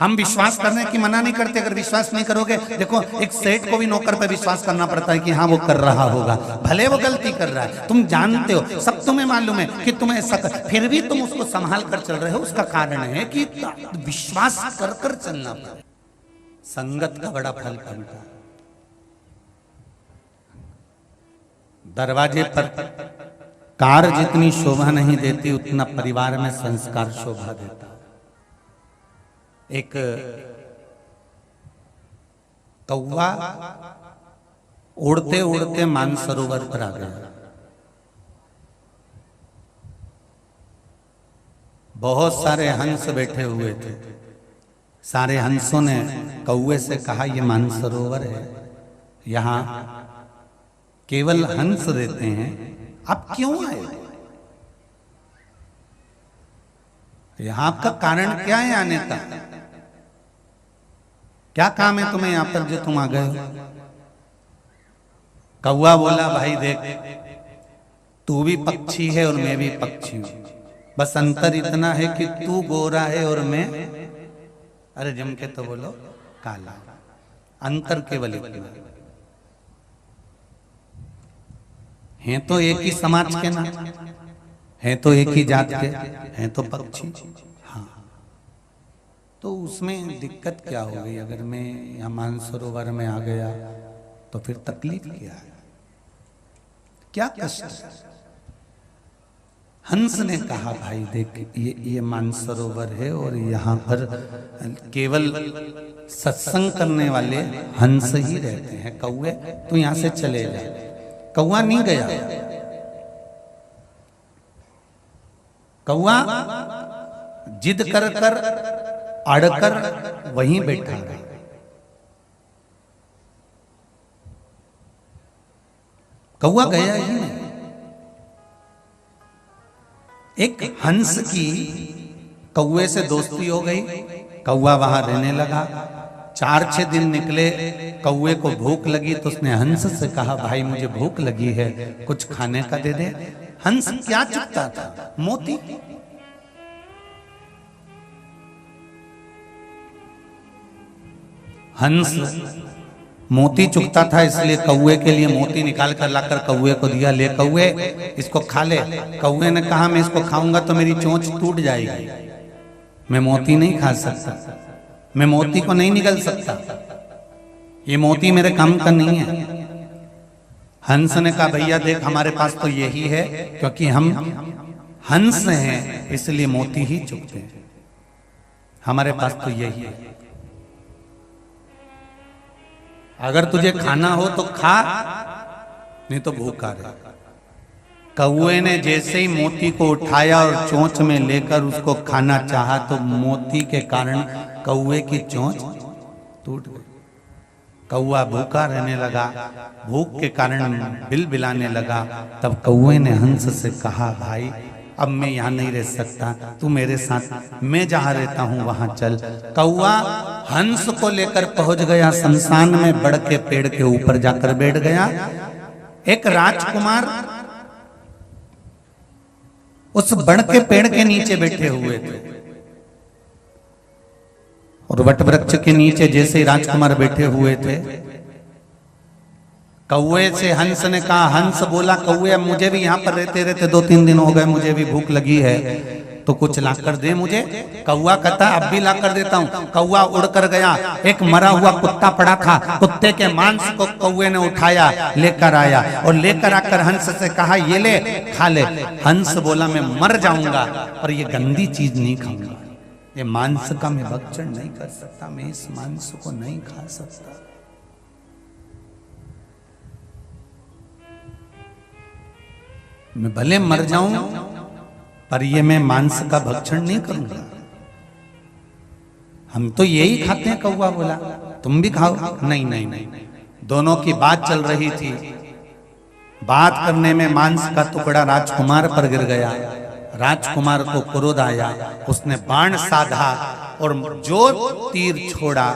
हम विश्वास करने की मना नहीं करते, अगर विश्वास नहीं करोगे, देखो एक सेठ को भी नौकर पे विश्वास करना पड़ता है कि हाँ वो कर रहा होगा, भले वो गलती कर रहा है, तुम जानते हो, सब तुम्हें मालूम है कि तुम्हें ऐसा फिर भी तुम उसको संभाल कर चल रहे हो। उसका कारण है कि विश्वास कर कर चलना पड़े। संगत का बड़ा फल बनता है। दरवाजे पर कार जितनी शोभा नहीं देती, उतना परिवार में संस्कार शोभा देता। एक कौवा उड़ते उड़ते मानसरोवर पर आ गया। बहुत सारे हंस बैठे हुए थे। सारे हंसों ने कौवे से कहा, ये मानसरोवर है, यहाँ केवल हंस रहते हैं, आप क्यों आए? यहां आपका कारण क्या है आने का? क्या काम है तुम्हें यहां पर जो तुम आ गए हो? कौवा बोला, भाई देख, तू भी पक्षी है और मैं भी पक्षी हूं, बस अंतर इतना है कि तू गोरा है और मैं, अरे जम के तो बोलो, काला। अंतर केवल इतना है। तो एक ही समाज के ना हैं, तो एक ही जात के हैं, तो पक्षी। हाँ, तो उसमें दिक्कत क्या हो गई? अगर मैं यहाँ मानसरोवर में आ गया तो फिर तकलीफ क्या है, क्या कष्ट? हंस ने कहा, भाई देख, ये मानसरोवर है और यहाँ पर केवल सत्संग करने वाले हंस ही रहते हैं। कौवे तू यहाँ से चले जा। कौवा नहीं गया। कौवा जिद कर कर अड़कर वहीं बैठा रहा। कौवा गया ही नहीं। एक हंस की कौवे से दोस्ती हो गई। कौवा वहां रहने लगा। 4-6 दिन निकले। कौवे को भूख लगी तो उसने हंस से कहा, भाई मुझे भूख लगी है, कुछ खाने का दे दे। हंस क्या चुगता था? मोती। हंस मोती चुगता था, इसलिए कौवे के लिए मोती निकाल कर लाकर कौवे को दिया। ले कौवे, इसको खा ले। कौवे ने कहा, मैं इसको खाऊंगा तो मेरी चोंच टूट जाएगी, मैं मोती नहीं खा सकता, मैं मोती को नहीं निगल सकता, ये मोती मेरे काम का नहीं है। हंस ने कहा, भैया देख, हमारे पास तो यही है, क्योंकि हम हंस हैं इसलिए मोती ही चुगते हैं, हमारे पास तो यही है। अगर तुझे खाना हो तो खा, नहीं तो भूखा रहे। कौवे ने जैसे ही मोती को उठाया और चोंच में लेकर उसको खाना चाहा तो मोती के कारण कौवे की चोंच टूट गई। कौवा भूखा रहने लगा, भूख के कारण बिलबिलाने लगा। तब कौवे ने हंस से कहा, भाई अब मैं यहाँ नहीं रह सकता, तू मेरे साथ, मैं जहाँ रहता हूँ वहां चल। कौवा हंस को लेकर पहुंच गया शमशान में, बड़ के पेड़ के ऊपर जाकर बैठ गया। एक राजकुमार उस बड़ के पेड़ के नीचे बैठे हुए थे और वट वृक्ष के नीचे जैसे ही राजकुमार बैठे हुए थे, कौवे से हंस ने कहा, हंस बोला, कौवे अब मुझे भी यहाँ पर रहते रहते 2-3 दिन हो गए, मुझे भी भूख लगी है, तो कुछ ला कर दे मुझे। कौवा कहता, अब भी ला कर देता हूँ। कौवा उड़ कर गया। एक मरा हुआ कुत्ता पड़ा था, कुत्ते के मांस को कौवे ने उठाया, लेकर आया और लेकर आकर हंस से कहा, ये ले, खा ले। हंस बोला, मैं मर जाऊंगा और ये गंदी चीज नहीं खाऊंगा, ये मांस का मैं भक्षण नहीं कर सकता, मैं इस मांस को नहीं खा सकता। मैं भले मर जाऊं पर ये मैं मांस का भक्षण नहीं करूंगा। हम तो यही खाते हैं। कौवा बोला, तुम भी खाओ। नहीं नहीं नहीं, दोनों की बात चल रही थी। बात करने में मांस का टुकड़ा राजकुमार पर गिर गया। राजकुमार को क्रोध आया, उसने बाण साधा और जो तीर छोड़ा,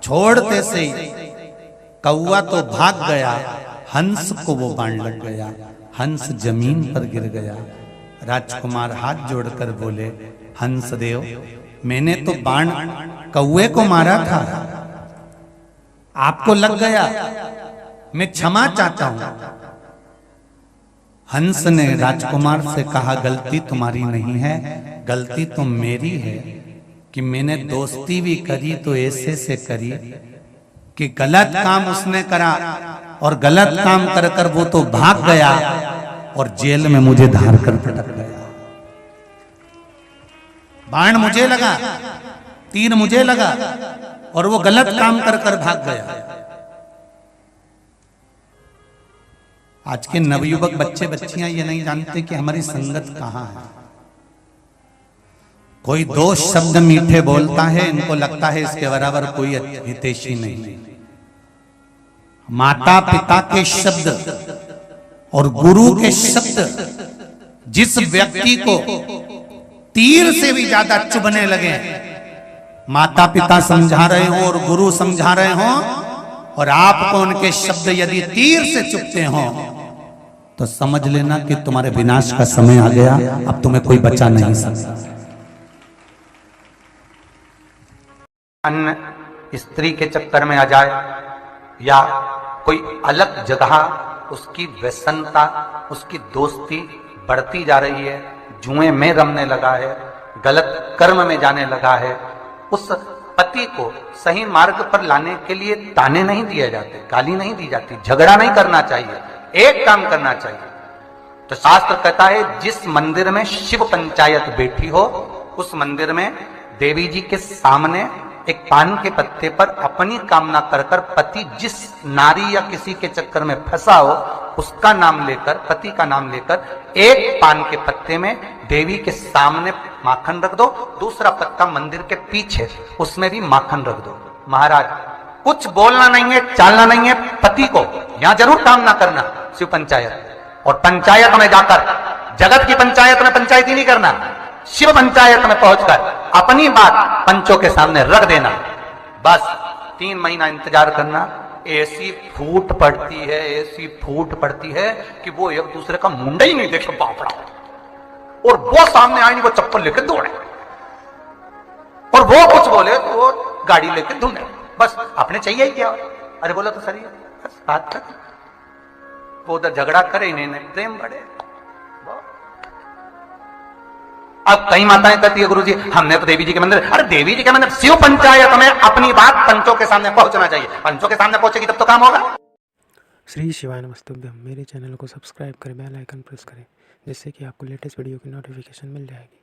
छोड़ते से कौवा तो भाग गया, हंस को वो बाण लग गया। हंस जमीन पर गिर गया। राजकुमार हाथ जोड़कर बोले, हंस देव मैंने तो बाण कौए को मारा था, आपको लग गया, मैं क्षमा चाहता हूं। हंस ने राजकुमार से कहा, गलती तुम्हारी नहीं है, गलती तो मेरी है कि मैंने दोस्ती भी करी तो ऐसे से करी कि गलत काम उसने करा और गलत काम कर कर वो तो भाग गया और जेल में मुझे धार कर पटक गया। बाण मुझे लगा, तीर मुझे लगा और वो गलत काम कर कर भाग गया। आज के नवयुवक बच्चे बच्चियां ये नहीं जानते कि हमारी संगत कहां है। कोई दो शब्द मीठे बोलता है, इनको लगता है इसके बराबर कोई हितैषी नहीं। माता पिता के शब्द और गुरु के शब्द जिस व्यक्ति को तीर से भी ज्यादा चुभने लगे, माता पिता समझा रहे हो और गुरु समझा रहे हो और आपको उनके शब्द यदि तीर से चुभते हो तो समझ लेना कि तुम्हारे विनाश का समय आ गया, अब तुम्हें कोई बचा नहीं सकता। अन्य स्त्री के चक्कर में आ जाए या कोई अलग जगह उसकी व्यसनता, उसकी दोस्ती बढ़ती जा रही है, जुए में रमने लगा है, गलत कर्म में जाने लगा है, उस पति को सही मार्ग पर लाने के लिए ताने नहीं दिए जाते, गाली नहीं दी जाती, झगड़ा नहीं करना चाहिए, एक काम करना चाहिए। तो शास्त्र कहता है जिस मंदिर में शिव पंचायत बैठी हो उस मंदिर में देवी जी के सामने एक पान के पत्ते पर अपनी कामना कर कर पति जिस नारी या किसी के चक्कर में फंसा हो उसका नाम लेकर, पति का नाम लेकर एक पान के पत्ते में देवी के सामने माखन रख दो, दूसरा पत्ता मंदिर के पीछे उसमें भी माखन रख दो। महाराज कुछ बोलना नहीं है, चालना नहीं है, पति को यहां जरूर काम ना करना शिव पंचायत, और पंचायत में जाकर, जगत की पंचायत में पंचायती नहीं करना, शिव पंचायत में पहुंचकर अपनी बात पंचों के सामने रख देना। बस 3 महीना इंतजार करना। ऐसी फूट पड़ती है, ऐसी फूट पड़ती है कि वो एक दूसरे का मुंडा ही नहीं देखे, बापड़ा, और वो सामने आए नहीं, वो चप्पल लेकर दौड़े और वो कुछ बोले तो वो गाड़ी लेकर ढूंढे। बस अपने चाहिए ही क्या, अरे बोला तो सही है, बस बात तक वो उधर झगड़ा करे, इन्हें प्रेम बढ़े। अब कई माताएं कहती है गुरुजी हमने तो देवी जी के मंदिर, अरे देवी जी के मंदिर, शिव पंचायत में अपनी बात पंचों के सामने पहुंचना चाहिए, पंचों के सामने पहुंचेगी तब तो काम होगा। श्री शिवाय नमस्तुभ्यम। मेरे चैनल को सब्सक्राइब करें, बेल आइकन प्रेस करें जिससे कि आपको लेटेस्ट वीडियो की नोटिफिकेशन मिल जाएगी।